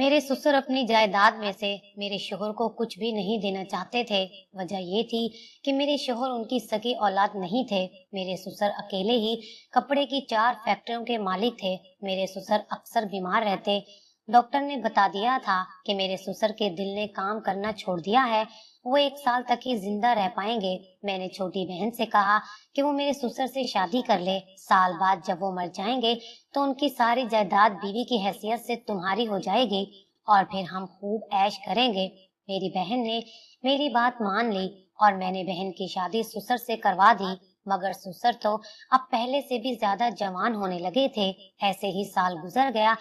मेरे ससुर अपनी जायदाद में से मेरे शोहर को कुछ भी नहीं देना चाहते थे। वजह ये थी कि मेरे शोहर उनकी सगी औलाद नहीं थे। मेरे ससुर अकेले ही कपड़े की 4 फैक्ट्रियों के मालिक थे। मेरे ससुर अक्सर बीमार रहते। डॉक्टर ने बता दिया था कि मेरे ससुर के दिल ने काम करना छोड़ दिया है। वो 1 साल तक ही जिंदा रह पाएंगे। मैंने छोटी बहन से कहा कि वो मेरे ससुर से शादी कर ले। साल बाद जब वो मर जाएंगे तो उनकी सारी जायदाद बीवी की हैसियत से तुम्हारी हो जाएगी और फिर हम खूब ऐश करेंगे। मेरी बहन ने मेरी बात मान ली और मैंने बहन की शादी ससुर से करवा दी। मगर ससुर तो अब पहले से भी ज्यादा जवान होने लगे थे। ऐसे ही साल गुजर गया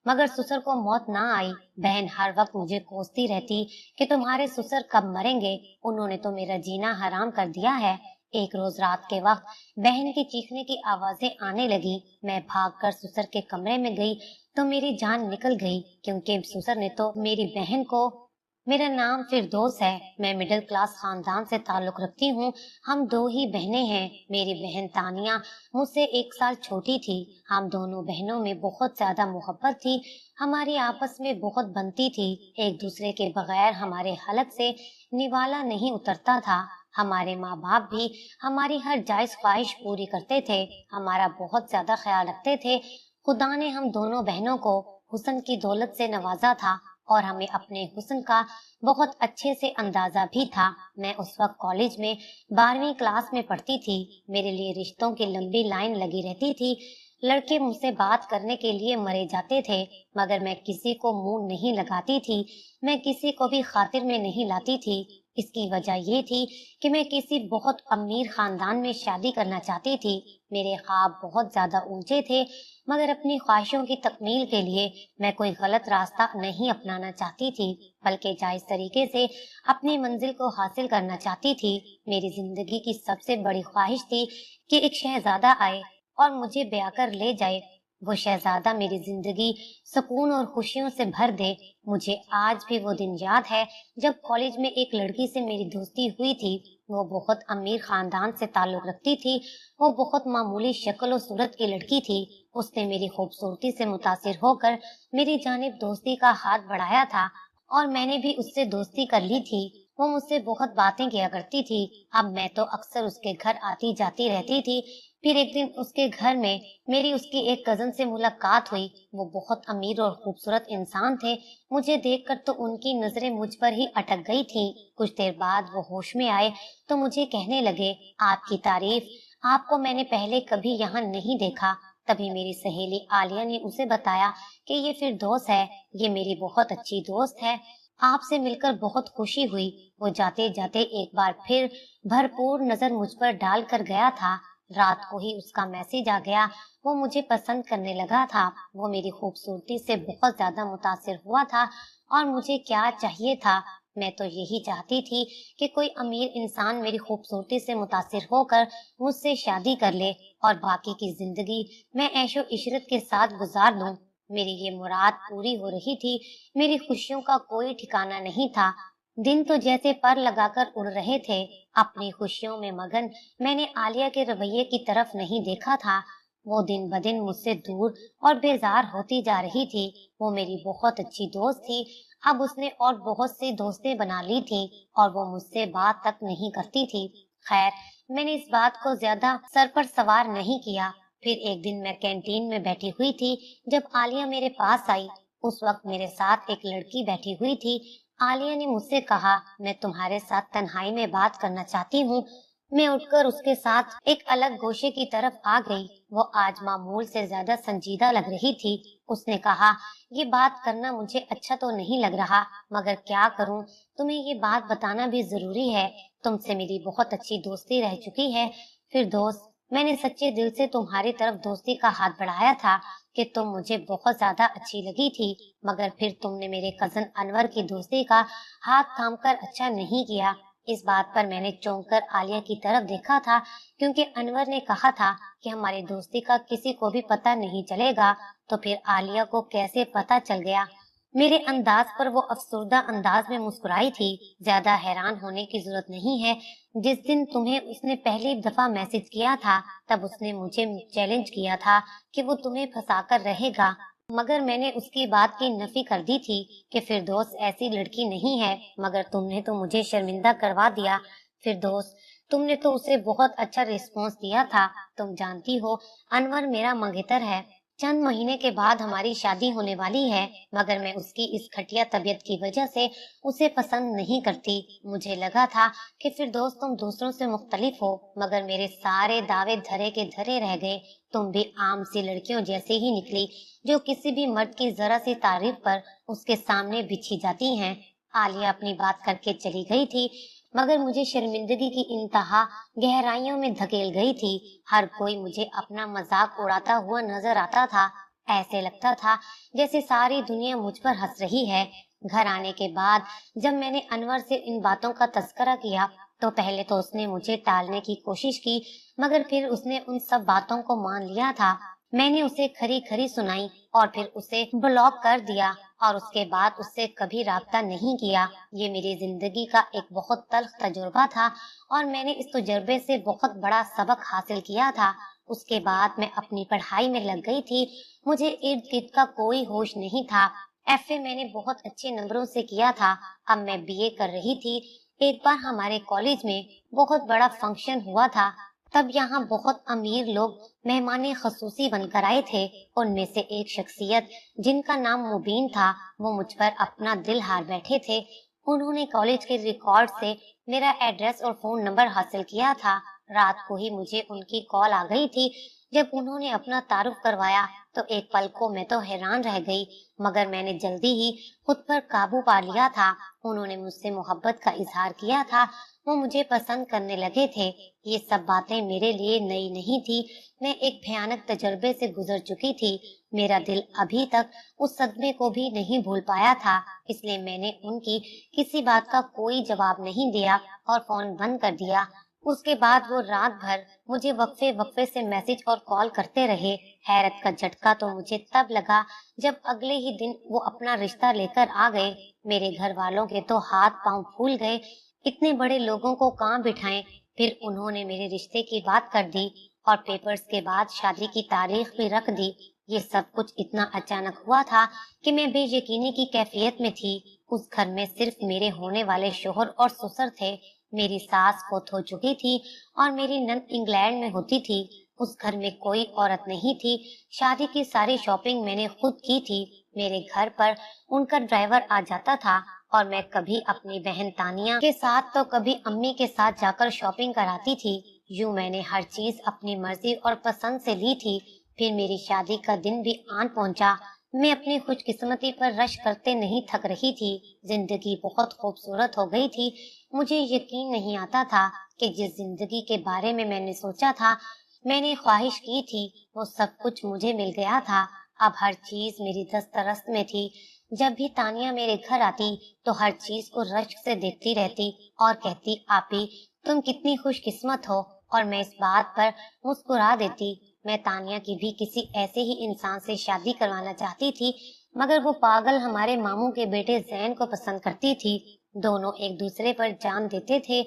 मगर ससुर को मौत ना आई। बहन हर वक्त मुझे कोसती रहती कि तुम्हारे ससुर कब मरेंगे, उन्होंने तो मेरा जीना हराम कर दिया है। एक रोज रात के वक्त बहन की चीखने की आवाजें आने लगी। मैं भागकर ससुर के कमरे में गई तो मेरी जान निकल गई, क्योंकि ससुर ने तो मेरी बहन को। मेरा नाम फिरदौस है। मैं मिडिल क्लास खानदान से ताल्लुक रखती हूँ। हम 2 ही बहनें हैं। मेरी बहन तानिया मुझसे 1 साल छोटी थी। हम दोनों बहनों में बहुत ज्यादा मोहब्बत थी। हमारी आपस में बहुत बनती थी। एक दूसरे के बगैर हमारे हलक से निवाला नहीं उतरता था। हमारे माँ बाप भी हमारी हर जायज ख्वाहिश पूरी करते थे। हमारा बहुत ज्यादा ख्याल रखते थे। खुदा ने हम दोनों बहनों को हुस्न की दौलत से नवाजा था और हमें अपने हुस्न का बहुत अच्छे से अंदाजा भी था। मैं उस वक्त कॉलेज में 12वीं क्लास में पढ़ती थी। मेरे लिए रिश्तों की लंबी लाइन लगी रहती थी। लड़के मुझसे बात करने के लिए मरे जाते थे, मगर मैं किसी को मुंह नहीं लगाती थी। मैं किसी को भी खातिर में नहीं लाती थी। इसकी वजह ये थी कि मैं किसी बहुत अमीर खानदान में शादी करना चाहती थी। मेरे ख्वाब बहुत ज्यादा ऊंचे थे, मगर अपनी ख्वाहिशों की तकमील के लिए मैं कोई गलत रास्ता नहीं अपनाना चाहती थी, बल्कि जायज तरीके से अपनी मंजिल को हासिल करना चाहती थी। मेरी जिंदगी की सबसे बड़ी ख्वाहिश थी कि एक शहजादा आए और मुझे ब्याह कर ले जाए। वो शहजादा मेरी जिंदगी सुकून और खुशियों से भर दे। मुझे आज भी वो दिन याद है जब कॉलेज में एक लड़की से मेरी दोस्ती हुई थी। वो बहुत अमीर खानदान से ताल्लुक रखती थी। वो बहुत मामूली शक्ल और सूरत की लड़की थी। उसने मेरी खूबसूरती से मुतासिर होकर मेरी जानिब दोस्ती का हाथ बढ़ाया था और मैंने भी उससे दोस्ती कर ली थी। वो मुझसे बहुत बातें किया करती थी। अब मैं तो अक्सर उसके घर आती जाती रहती थी। फिर एक दिन उसके घर में मेरी उसकी एक कजन से मुलाकात हुई। वो बहुत अमीर और खूबसूरत इंसान थे। मुझे देखकर तो उनकी नजरें मुझ पर ही अटक गई थी। कुछ देर बाद वो होश में आए तो मुझे कहने लगे, आपकी तारीफ, आपको मैंने पहले कभी यहाँ नहीं देखा। तभी मेरी सहेली आलिया ने उसे बताया कि ये फिरदौस है, ये मेरी बहुत अच्छी दोस्त है। आपसे मिलकर बहुत खुशी हुई। वो जाते जाते एक बार फिर भरपूर नजर मुझ पर डाल कर गया था। रात को ही उसका मैसेज आ गया। वो मुझे पसंद करने लगा था। वो मेरी खूबसूरती से बहुत ज्यादा मुतासिर हुआ था और मुझे क्या चाहिए था। मैं तो यही चाहती थी कि कोई अमीर इंसान मेरी खूबसूरती से मुतासिर होकर मुझसे शादी कर ले और बाकी की जिंदगी मैं ऐशो इशरत के साथ गुजार लूं। मेरी ये मुराद पूरी हो रही थी। मेरी खुशियों का कोई ठिकाना नहीं था। दिन तो जैसे पर लगाकर उड़ रहे थे। अपनी खुशियों में मगन मैंने आलिया के रवैये की तरफ नहीं देखा था। वो दिन ब दिन मुझसे दूर और बेजार होती जा रही थी। वो मेरी बहुत अच्छी दोस्त थी। अब उसने और बहुत सी दोस्तें बना ली थी और वो मुझसे बात तक नहीं करती थी। खैर, मैंने इस बात को ज्यादा सर पर सवार नहीं किया। फिर एक दिन मैं कैंटीन में बैठी हुई थी जब आलिया मेरे पास आई। उस वक्त मेरे साथ एक लड़की बैठी हुई थी। आलिया ने मुझसे कहा, मैं तुम्हारे साथ तन्हाई में बात करना चाहती हूँ। मैं उठकर उसके साथ एक अलग गोशे की तरफ आ गई। वो आज मामूल से ज्यादा संजीदा लग रही थी। उसने कहा, ये बात करना मुझे अच्छा तो नहीं लग रहा, मगर क्या करूं, तुम्हें ये बात बताना भी जरूरी है। तुमसे मेरी बहुत अच्छी दोस्ती रह चुकी है। फिर दोस्त, मैंने सच्चे दिल से तुम्हारी तरफ दोस्ती का हाथ बढ़ाया था कि तुम मुझे बहुत ज्यादा अच्छी लगी थी, मगर फिर तुमने मेरे कजन अनवर की दोस्ती का हाथ थामकर अच्छा नहीं किया। इस बात पर मैंने चौंक कर आलिया की तरफ देखा था, क्योंकि अनवर ने कहा था कि हमारी दोस्ती का किसी को भी पता नहीं चलेगा। तो फिर आलिया को कैसे पता चल गया? मेरे अंदाज पर वो अफसरदा अंदाज में मुस्कुराई थी। ज्यादा हैरान होने की जरूरत नहीं है। जिस दिन तुम्हें उसने पहली दफा मैसेज किया था, तब उसने मुझे चैलेंज किया था कि वो तुम्हें फंसा कर रहेगा। मगर मैंने उसकी बात की नफी कर दी थी कि फिरदौस ऐसी लड़की नहीं है, मगर तुमने तो मुझे शर्मिंदा करवा दिया। फिरदौस, तुमने तो उसे बहुत अच्छा रिस्पॉन्स दिया था। तुम जानती हो अनवर मेरा मंगेतर है। चंद महीने के बाद हमारी शादी होने वाली है, मगर मैं उसकी इस घटिया तबीयत की वजह से उसे पसंद नहीं करती। मुझे लगा था कि फिरदौस तुम दूसरों से मुख्तलिफ हो, मगर मेरे सारे दावे धरे के धरे रह गए। तुम भी आम सी लड़कियों जैसे ही निकली, जो किसी भी मर्द की जरा सी तारीफ पर उसके सामने बिछी जाती हैं। आलिया अपनी बात करके चली गई थी, मगर मुझे शर्मिंदगी की इंतहा गहराइयों में धकेल गई थी। हर कोई मुझे अपना मजाक उड़ाता हुआ नजर आता था। ऐसे लगता था जैसे सारी दुनिया मुझ पर हंस रही है। घर आने के बाद जब मैंने अनवर से इन बातों का तस्करा किया, तो पहले तो उसने मुझे टालने की कोशिश की, मगर फिर उसने उन सब बातों को मान लिया था। मैंने उसे खरी खरी सुनाई और फिर उसे ब्लॉक कर दिया, और उसके बाद उससे कभी राब्ता नहीं किया। ये मेरी जिंदगी का एक बहुत तल्ख तजुर्बा था, और मैंने इस तजुर्बे से बहुत बड़ा सबक हासिल किया था। उसके बाद मैं अपनी पढ़ाई में लग गई थी। मुझे इर्द गिर्द का कोई होश नहीं था। एफए मैंने बहुत अच्छे नंबरों से किया था। अब मैं बीए कर रही थी। एक बार हमारे कॉलेज में बहुत बड़ा फंक्शन हुआ था। तब यहाँ बहुत अमीर लोग मेहमान खसूसी बनकर आए थे। उनमें से एक शख्सियत, जिनका नाम मुबीन था, वो मुझ पर अपना दिल हार बैठे थे। उन्होंने कॉलेज के रिकॉर्ड से मेरा एड्रेस और फोन नंबर हासिल किया था। रात को ही मुझे उनकी कॉल आ गई थी। जब उन्होंने अपना तारुफ करवाया तो एक पल को मैं तो हैरान रह गई, मगर मैंने जल्दी ही खुद पर काबू पा लिया था। उन्होंने मुझसे मोहब्बत का इजहार किया था। वो मुझे पसंद करने लगे थे। ये सब बातें मेरे लिए नई नहीं थी। मैं एक भयानक तजर्बे से गुजर चुकी थी। मेरा दिल अभी तक उस सदमे को भी नहीं भूल पाया था। इसलिए मैंने उनकी किसी बात का कोई जवाब नहीं दिया और फोन बंद कर दिया। उसके बाद वो रात भर मुझे वक्फे वक्फे से मैसेज और कॉल करते रहे। हैरत का झटका तो मुझे तब लगा जब अगले ही दिन वो अपना रिश्ता लेकर आ गए। मेरे घर वालों के तो हाथ पांव फूल गए। इतने बड़े लोगों को कहाँ बिठाएं। फिर उन्होंने मेरे रिश्ते की बात कर दी और पेपर्स के बाद शादी की तारीख भी रख दी। ये सब कुछ इतना अचानक हुआ था कि मैं बेयकीनी की कैफियत में थी। उस घर में सिर्फ मेरे होने वाले शोहर और ससुर थे। मेरी सास फौत हो चुकी थी और मेरी नंद इंग्लैंड में होती थी। उस घर में कोई औरत नहीं थी। शादी की सारी शॉपिंग मैंने खुद की थी। मेरे घर पर उनका ड्राइवर आ जाता था और मैं कभी अपनी बहन तानिया के साथ तो कभी अम्मी के साथ जाकर शॉपिंग कराती थी। यूं मैंने हर चीज अपनी मर्जी और पसंद से ली थी। फिर मेरी शादी का दिन भी आन पहुंचा। मैं अपनी खुशकिस्मती पर रश करते नहीं थक रही थी। जिंदगी बहुत खूबसूरत हो गई थी। मुझे यकीन नहीं आता था कि जिस जिंदगी के बारे में मैंने सोचा था, मैंने ख्वाहिश की थी, वो सब कुछ मुझे मिल गया था। अब हर चीज मेरी दस्तरस में थी। जब भी तानिया मेरे घर आती तो हर चीज को रश्क से देखती रहती और कहती, आपी तुम कितनी खुशकिस्मत हो, और मैं इस बात पर मुस्कुरा देती। मैं तानिया की भी किसी ऐसे ही इंसान से शादी करवाना चाहती थी, मगर वो पागल हमारे मामू के बेटे जैन को पसंद करती थी। दोनों एक दूसरे पर जान देते थे।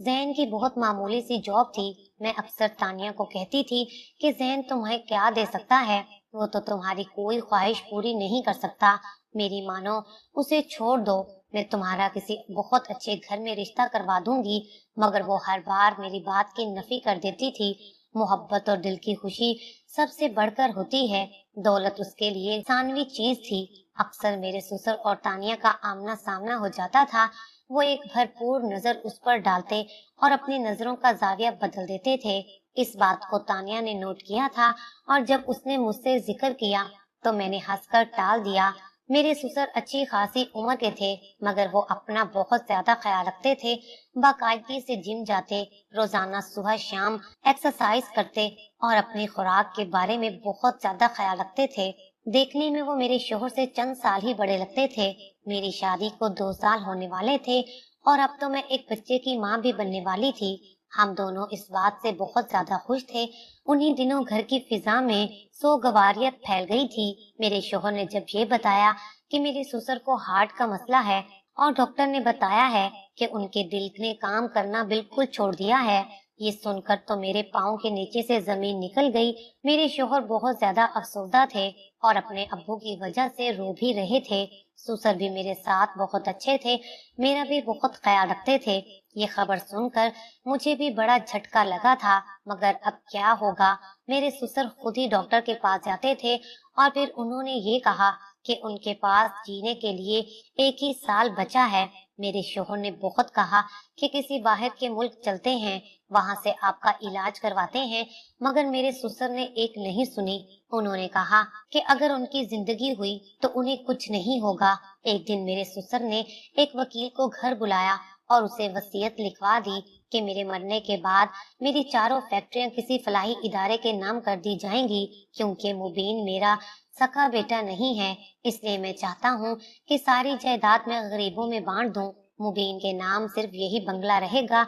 जैन की बहुत मामूली सी जॉब थी। मैं अक्सर तानिया को कहती थी कि जैन तुम्हें क्या दे सकता है, वो तो तुम्हारी कोई ख्वाहिश पूरी नहीं कर सकता। मेरी मानो, उसे छोड़ दो, मैं तुम्हारा किसी बहुत अच्छे घर में रिश्ता करवा दूंगी। मगर वो हर बार मेरी बात की नफी कर देती थी। मोहब्बत और दिल की खुशी सबसे बढ़कर होती है। दौलत उसके लिए सानवी चीज थी। अक्सर मेरे ससुर और तानिया का आमना सामना हो जाता था। वो एक भरपूर नजर उस पर डालते और अपनी नजरों का जाविया बदल देते थे। इस बात को तानिया ने नोट किया था, और जब उसने मुझसे जिक्र किया तो मैंने हंसकर टाल दिया। मेरे ससुर अच्छी खासी उम्र के थे, मगर वो अपना बहुत ज्यादा ख्याल रखते थे। बाकायदगी से जिम जाते, रोजाना सुबह शाम एक्सरसाइज करते और अपनी खुराक के बारे में बहुत ज्यादा ख्याल रखते थे। देखने में वो मेरे शोहर से चंद साल ही बड़े लगते थे। मेरी शादी को 2 साल होने वाले थे और अब तो मैं एक बच्चे की माँ भी बनने वाली थी। हम दोनों इस बात से बहुत ज्यादा खुश थे। उन्हीं दिनों घर की फिजा में सोगवारियत फैल गई थी। मेरे शोहर ने जब ये बताया कि मेरे ससुर को हार्ट का मसला है और डॉक्टर ने बताया है कि उनके दिल ने काम करना बिल्कुल छोड़ दिया है, یہ سن کر تو میرے پاؤں کے نیچے سے زمین نکل گئی۔ میرے شوہر بہت زیادہ افسردہ تھے اور اپنے ابو کی وجہ سے رو بھی رہے تھے۔ سسر بھی میرے ساتھ بہت اچھے تھے، میرا بھی بہت خیال رکھتے تھے۔ یہ خبر سن کر مجھے بھی بڑا جھٹکا لگا تھا، مگر اب کیا ہوگا۔ میرے سسر خود ہی ڈاکٹر کے پاس جاتے تھے اور پھر انہوں نے یہ کہا کہ ان کے پاس جینے کے لیے 1 ہی سال بچا ہے۔ میرے شوہر نے بہت کہا کہ کسی باہر کے ملک چلتے ہیں، وہاں سے آپ کا علاج کرواتے ہیں، مگر میرے سسر نے ایک نہیں سنی۔ انہوں نے کہا کہ اگر ان کی زندگی ہوئی تو انہیں کچھ نہیں ہوگا۔ ایک دن میرے سسر نے ایک وکیل کو گھر بلایا اور اسے وصیت لکھوا دی کہ میرے مرنے کے بعد میری 4 فیکٹریاں کسی فلاحی ادارے کے نام کر دی جائیں گی، کیونکہ مبین میرا سکا بیٹا نہیں ہے، اس لیے میں چاہتا ہوں کہ ساری جائیداد میں غریبوں میں بانٹ دوں۔ مبین کے نام صرف یہی بنگلہ رہے گا۔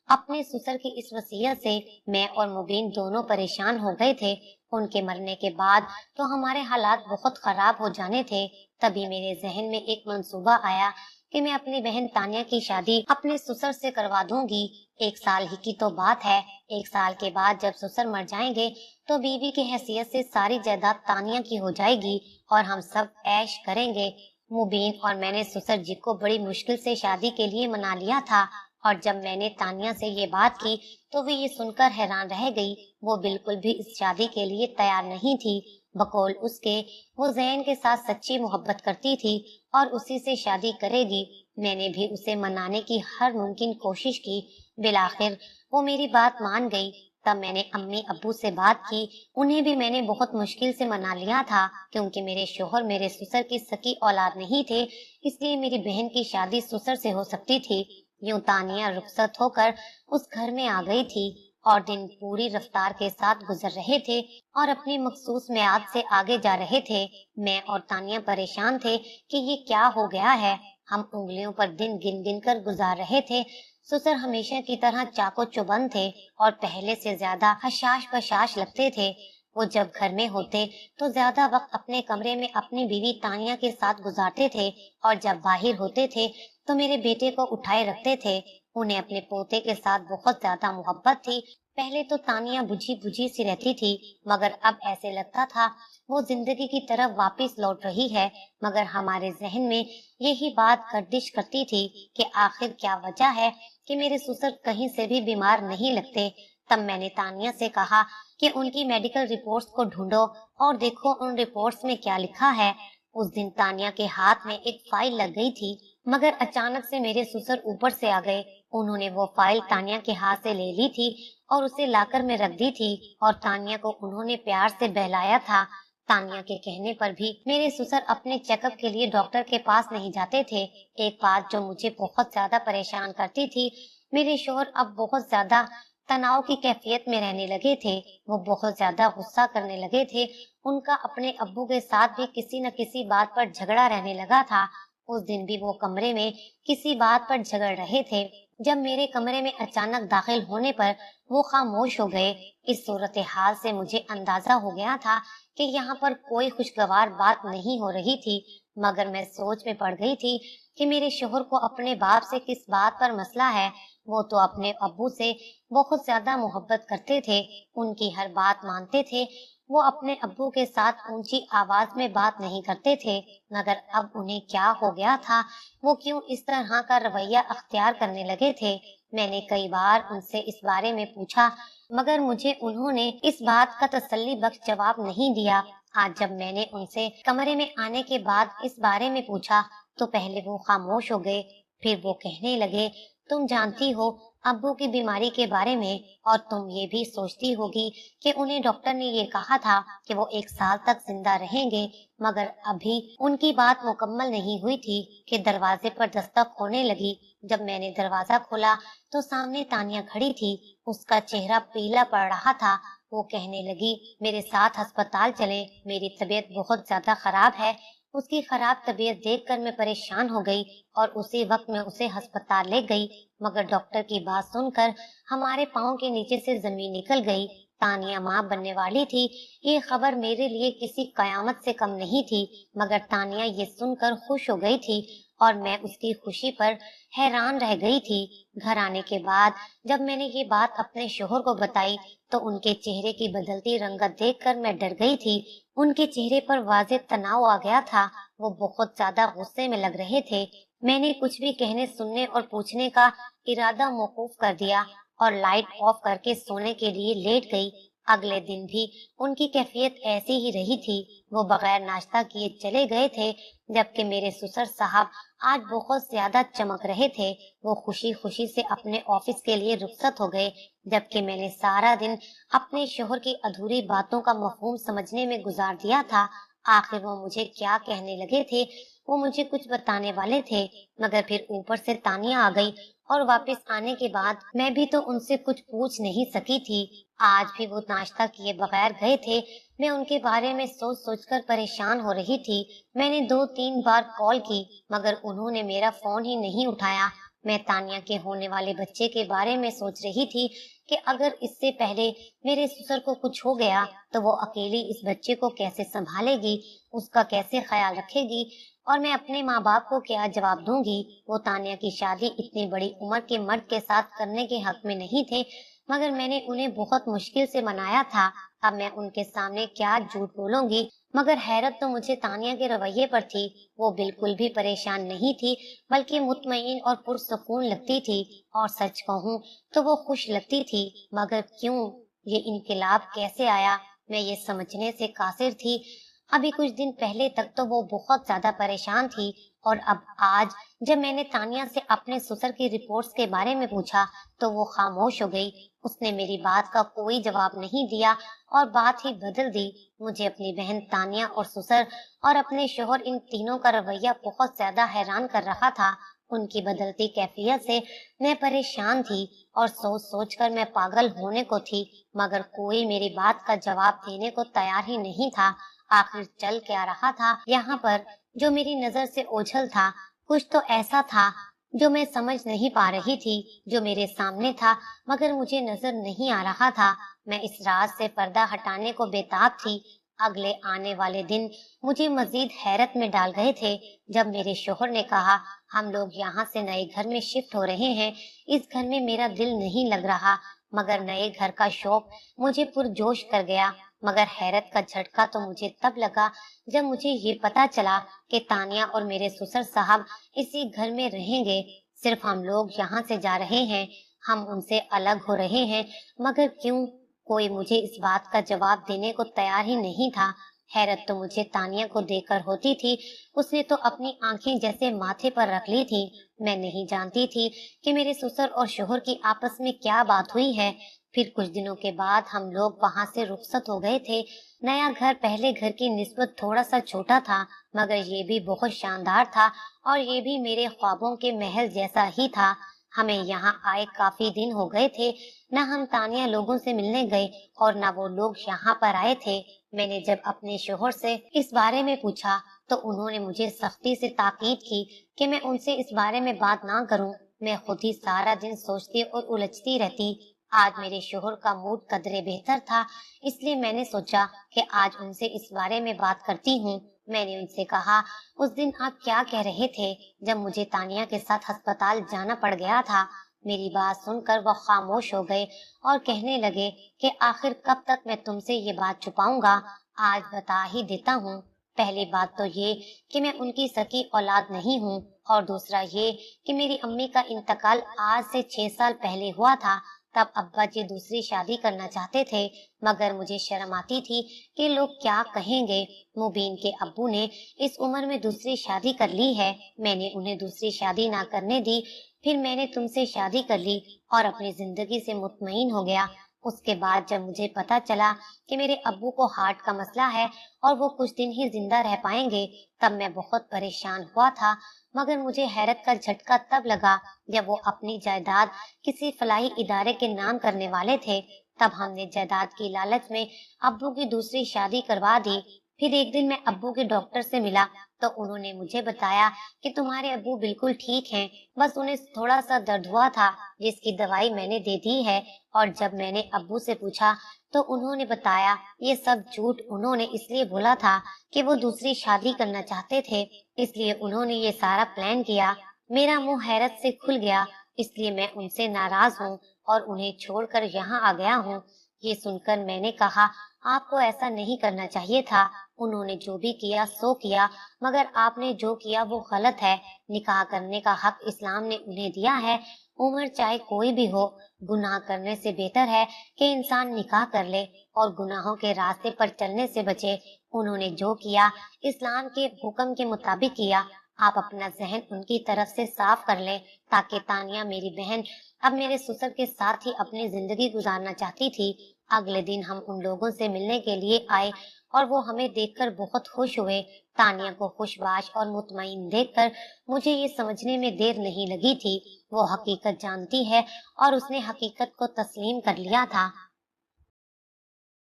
اپنے سسر کی اس وصیت سے میں اور مبین دونوں پریشان ہو گئے تھے۔ ان کے مرنے کے بعد تو ہمارے حالات بہت خراب ہو جانے تھے۔ تبھی میرے ذہن میں ایک منصوبہ آیا کہ میں اپنی بہن تانیہ کی شادی اپنے سسر سے کروا دوں گی۔ 1 سال ہی کی تو بات ہے، 1 سال کے بعد جب سسر مر جائیں گے تو بیوی کی حیثیت سے ساری جائیداد تانیہ کی ہو جائے گی اور ہم سب عیش کریں گے۔ مبین اور میں نے سسر جی کو بڑی مشکل سے شادی کے لیے منا لیا تھا، اور جب میں نے تانیہ سے یہ بات کی تو وہ یہ سن کر حیران رہ گئی۔ وہ بالکل بھی اس شادی کے لیے تیار نہیں تھی۔ بقول اس کے وہ زین کے ساتھ سچی محبت کرتی تھی اور اسی سے شادی کرے گی۔ میں نے بھی اسے منانے کی ہر ممکن کوشش کی، بالآخر وہ میری بات مان گئی۔ تب میں نے امی ابو سے بات کی، انہیں بھی میں نے بہت مشکل سے منا لیا تھا، کیونکہ میرے شوہر میرے سسر کی سکی اولاد نہیں تھے، اس لیے میری بہن کی شادی سسر سے ہو سکتی تھی۔ یوں تانیہ رخصت ہو کر اس گھر میں آ گئی تھی اور دن پوری رفتار کے ساتھ گزر رہے تھے اور اپنی مخصوص میعاد سے آگے جا رہے تھے۔ میں اور تانیہ پریشان تھے کہ یہ کیا ہو گیا ہے۔ ہم انگلیوں پر دن گن گن کر گزار رہے تھے۔ سسر ہمیشہ کی طرح چاقو چوبند تھے اور پہلے سے زیادہ حشاش بشاش لگتے تھے۔ وہ جب گھر میں ہوتے تو زیادہ وقت اپنے کمرے میں اپنی بیوی تانیہ کے ساتھ گزارتے تھے، اور جب باہر ہوتے تھے تو میرے بیٹے کو اٹھائے رکھتے تھے۔ انہیں اپنے پوتے کے ساتھ بہت زیادہ محبت تھی۔ پہلے تو تانیہ بجھی بجھی سی رہتی تھی، مگر اب ایسے لگتا تھا وہ زندگی کی طرف واپس لوٹ رہی ہے۔ مگر ہمارے ذہن میں یہی بات گردش کرتی تھی کہ آخر کیا وجہ ہے کہ میرے سسر کہیں سے بھی بیمار نہیں لگتے۔ تب میں نے تانیہ سے کہا کہ ان کی میڈیکل رپورٹس کو ڈھونڈو اور دیکھو ان رپورٹس میں کیا لکھا ہے۔ اس دن تانیہ کے ہاتھ میں ایک فائل لگ گئی تھی، مگر اچانک سے میرے سسر اوپر سے آ گئے۔ انہوں نے وہ فائل تانیہ کے ہاتھ سے لے لی تھی اور اسے لاکر میں رکھ دی تھی، اور تانیہ کو انہوں نے پیار سے بہلایا تھا۔ تانیہ کے کہنے پر بھی میرے سسر اپنے چیک اپ کے لیے ڈاکٹر کے پاس نہیں جاتے تھے۔ ایک بات جو مجھے بہت زیادہ پریشان کرتی تھی، میرے شوہر اب بہت زیادہ تناؤ کی کیفیت میں رہنے لگے تھے۔ وہ بہت زیادہ غصہ کرنے لگے تھے۔ ان کا اپنے ابو کے ساتھ بھی کسی نہ کسی بات پر جھگڑا رہنے لگا تھا۔ اس دن بھی وہ کمرے میں کسی بات پر جھگڑ رہے تھے۔ جب میرے کمرے میں اچانک داخل ہونے پر وہ خاموش ہو گئے۔ اس صورتحال سے مجھے اندازہ ہو گیا تھا کہ یہاں پر کوئی خوشگوار بات نہیں ہو رہی تھی، مگر میں سوچ میں پڑ گئی تھی کہ میرے شوہر کو اپنے باپ سے کس بات پر مسئلہ ہے۔ وہ تو اپنے ابو سے بہت زیادہ محبت کرتے تھے، ان کی ہر بات مانتے تھے۔ وہ اپنے ابو کے ساتھ اونچی آواز میں بات نہیں کرتے تھے، مگر اب انہیں کیا ہو گیا تھا؟ وہ کیوں اس طرح کا رویہ اختیار کرنے لگے تھے؟ میں نے کئی بار ان سے اس بارے میں پوچھا، مگر مجھے انہوں نے اس بات کا تسلی بخش جواب نہیں دیا۔ آج جب میں نے ان سے کمرے میں آنے کے بعد اس بارے میں پوچھا تو پہلے وہ خاموش ہو گئے، پھر وہ کہنے لگے، تم جانتی ہو ابو کی بیماری کے بارے میں، اور تم یہ بھی سوچتی ہوگی کہ انہیں ڈاکٹر نے یہ کہا تھا کہ وہ 1 سال تک زندہ رہیں گے، مگر ابھی ان کی بات مکمل نہیں ہوئی تھی کہ دروازے پر دستک ہونے لگی۔ جب میں نے دروازہ کھولا تو سامنے تانیہ کھڑی تھی۔ اس کا چہرہ پیلا پڑ رہا تھا۔ وہ کہنے لگی، میرے ساتھ ہسپتال چلیں، میری طبیعت بہت زیادہ خراب ہے۔ اس کی خراب طبیعت دیکھ کر میں پریشان ہو گئی اور اسی وقت میں اسے ہسپتال لے گئی، مگر ڈاکٹر کی بات سن کر ہمارے پاؤں کے نیچے سے زمین نکل گئی۔ तानिया माँ बनने वाली थी। ये खबर मेरे लिए किसी कयामत से कम नहीं थी, मगर तानिया ये सुनकर खुश हो गई थी और मैं उसकी खुशी पर हैरान रह गई थी। घर आने के बाद जब मैंने ये बात अपने शोहर को बताई तो उनके चेहरे की बदलती रंगत देखकर मैं डर गई थी। उनके चेहरे पर वाज़ेह तनाव आ गया था। वो बहुत ज्यादा गुस्से में लग रहे थे। मैंने कुछ भी कहने, सुनने और पूछने का इरादा मौकूफ कर दिया और लाइट ऑफ करके सोने के लिए लेट गई। अगले दिन भी उनकी कैफियत ऐसी ही रही थी। वो बगैर नाश्ता किए चले गए थे, जबकि मेरे ससुर साहब आज बहुत ज्यादा चमक रहे थे। वो खुशी खुशी से अपने ऑफिस के लिए रुखसत हो गए, जबकि मैंने सारा दिन अपने शोहर की अधूरी बातों का मफहूम समझने में गुजार दिया था। आखिर वो मुझे क्या कहने लगे थे? वो मुझे कुछ बताने वाले थे, मगर फिर ऊपर से तानिया आ गई और वापस आने के बाद मैं भी तो उनसे कुछ पूछ नहीं सकी थी। आज भी वो नाश्ता किए बगैर गए थे। मैं उनके बारे में सोच सोचकर परेशान हो रही थी। मैंने 2-3 बार कॉल की, मगर उन्होंने मेरा फोन ही नहीं उठाया। मैं तानिया के होने वाले बच्चे के बारे में सोच रही थी कि अगर इससे पहले मेरे ससुर को कुछ हो गया तो वो अकेली इस बच्चे को कैसे संभालेगी, उसका कैसे ख्याल रखेगी, और मैं अपने माँ बाप को क्या जवाब दूंगी। वो तानिया की शादी इतनी बड़ी उम्र के मर्द के साथ करने के हक में नहीं थे, मगर मैंने उन्हें बहुत मुश्किल से मनाया था। अब मैं उनके सामने क्या झूठ बोलूंगी। मगर हैरत तो मुझे तानिया के रवैये पर थी। वो बिल्कुल भी परेशान नहीं थी, बल्कि मुतमईन और पुरसुकून लगती थी, और सच कहूँ तो वो खुश लगती थी। मगर क्यों, ये इनकलाब कैसे आया, मैं ये समझने से कासिर थी। अभी कुछ दिन पहले तक तो वो बहुत ज्यादा परेशान थी, और अब आज जब मैंने तानिया से अपने ससुर की रिपोर्ट्स के बारे में पूछा तो वो खामोश हो गई। उसने मेरी बात का कोई जवाब नहीं दिया और बात ही बदल दी। मुझे अपनी बहन तानिया और ससुर और अपने शोहर, इन तीनों का रवैया बहुत ज्यादा हैरान कर रहा था। उनकी बदलती कैफियत से मैं परेशान थी और सोच सोच कर मैं पागल होने को थी, मगर कोई मेरी बात का जवाब देने को तैयार ही नहीं था। आखिर चल क्या रहा था यहाँ पर जो मेरी नजर से ओझल था? कुछ तो ऐसा था जो मैं समझ नहीं पा रही थी, जो मेरे सामने था मगर मुझे नजर नहीं आ रहा था। मैं इस राज से पर्दा हटाने को बेताब थी। अगले आने वाले दिन मुझे मजीद हैरत में डाल गए थे, जब मेरे शोहर ने कहा, हम लोग यहाँ से नए घर में शिफ्ट हो रहे हैं। इस घर में मेरा दिल नहीं लग रहा, मगर नए घर का शौक मुझे पुरजोश कर गया। मगर हैरत का झटका तो मुझे तब लगा जब मुझे ये पता चला कि तानिया और मेरे ससुर साहब इसी घर में रहेंगे। सिर्फ हम लोग यहाँ से जा रहे हैं, हम उनसे अलग हो रहे हैं, मगर क्यों? कोई मुझे इस बात का जवाब देने को तैयार ही नहीं था। हैरत तो मुझे तानिया को देखकर होती थी। उसने तो अपनी आंखें जैसे माथे पर रख ली थी। मैं नहीं जानती थी कि मेरे ससुर और शोहर की आपस में क्या बात हुई है। फिर कुछ दिनों के बाद हम लोग वहाँ से रुखसत हो गए थे। नया घर पहले घर की निस्बत थोड़ा सा छोटा था, मगर ये भी बहुत शानदार था, और ये भी मेरे ख्वाबों के महल जैसा ही था। हमें यहाँ आए काफी दिन हो गए थे। न हम तानिया लोगों से मिलने गए और न वो लोग यहाँ पर आए थे। मैंने जब अपने शोहर से इस बारे में पूछा तो उन्होंने मुझे सख्ती से ताकीद की कि मैं उनसे इस बारे में बात ना करूं। मैं खुद ही सारा दिन सोचती और उलझती रहती। आज मेरे शोहर का मूड कदरे बेहतर था, इसलिए मैंने सोचा कि आज उनसे इस बारे में बात करती हूँ। मैंने उनसे कहा, उस दिन आप क्या कह रहे थे जब मुझे तानिया के साथ अस्पताल जाना पड़ गया था? मेरी बात सुनकर वो खामोश हो गए और कहने लगे कि आखिर कब तक मैं तुमसे ये बात छुपाऊंगा। आज बता ही देता हूँ। पहली बात तो ये कि मैं उनकी सगी औलाद नहीं हूँ, और दूसरा ये कि मेरी अम्मी का इंतकाल आज से 6 साल पहले हुआ था। तब अब्बा जी दूसरी शादी करना चाहते थे, मगर मुझे शर्म आती थी कि लोग क्या कहेंगे। मुबीन के अब्बू ने इस उम्र में दूसरी शादी कर ली है। मैंने उन्हें दूसरी शादी ना करने दी। फिर मैंने तुमसे शादी कर ली और अपनी जिंदगी से मुतमईन हो गया। उसके बाद जब मुझे पता चला कि मेरे अब्बू को हार्ट का मसला है और वो कुछ दिन ही जिंदा रह पाएंगे, तब मैं बहुत परेशान हुआ था। मगर मुझे हैरत का झटका तब लगा जब वो अपनी जायदाद किसी फलाही इदारे के नाम करने वाले थे। तब हमने जायदाद की लालच में अब्बू की दूसरी शादी करवा दी। پھر ایک دن میں ابو کے ڈاکٹر سے ملا تو انہوں نے مجھے بتایا کہ تمہارے ابو بالکل ٹھیک ہیں، بس انہیں تھوڑا سا درد ہوا تھا جس کی دوائی میں نے دے دی ہے۔ اور جب میں نے ابو سے پوچھا تو انہوں نے بتایا یہ سب جھوٹ انہوں نے اس لیے بولا تھا کہ وہ دوسری شادی کرنا چاہتے تھے، اس لیے انہوں نے یہ سارا پلان کیا۔ میرا منہ حیرت سے کھل گیا، اس لیے میں ان سے ناراض ہوں اور انہیں چھوڑ کر یہاں آ گیا ہوں۔ یہ سن کر میں نے کہا آپ کو ایسا نہیں کرنا چاہیے تھا، انہوں نے جو بھی کیا سو کیا، مگر آپ نے جو کیا وہ غلط ہے۔ نکاح کرنے کا حق اسلام نے انہیں دیا ہے، عمر چاہے کوئی بھی ہو۔ گناہ کرنے سے بہتر ہے کہ انسان نکاح کر لے اور گناہوں کے راستے پر چلنے سے بچے۔ انہوں نے جو کیا اسلام کے حکم کے مطابق کیا۔ آپ اپنا ذہن ان کی طرف سے صاف کر لیں تاکہ تانیہ میری بہن اب میرے سسر کے ساتھ ہی اپنی زندگی گزارنا چاہتی تھی۔ اگلے دن ہم ان لوگوں سے ملنے کے لیے آئے اور وہ ہمیں دیکھ کر بہت خوش ہوئے۔ تانیہ کو خوش باش اور مطمئن دیکھ کر مجھے یہ سمجھنے میں دیر نہیں لگی تھی وہ حقیقت جانتی ہے اور اس نے حقیقت کو تسلیم کر لیا تھا۔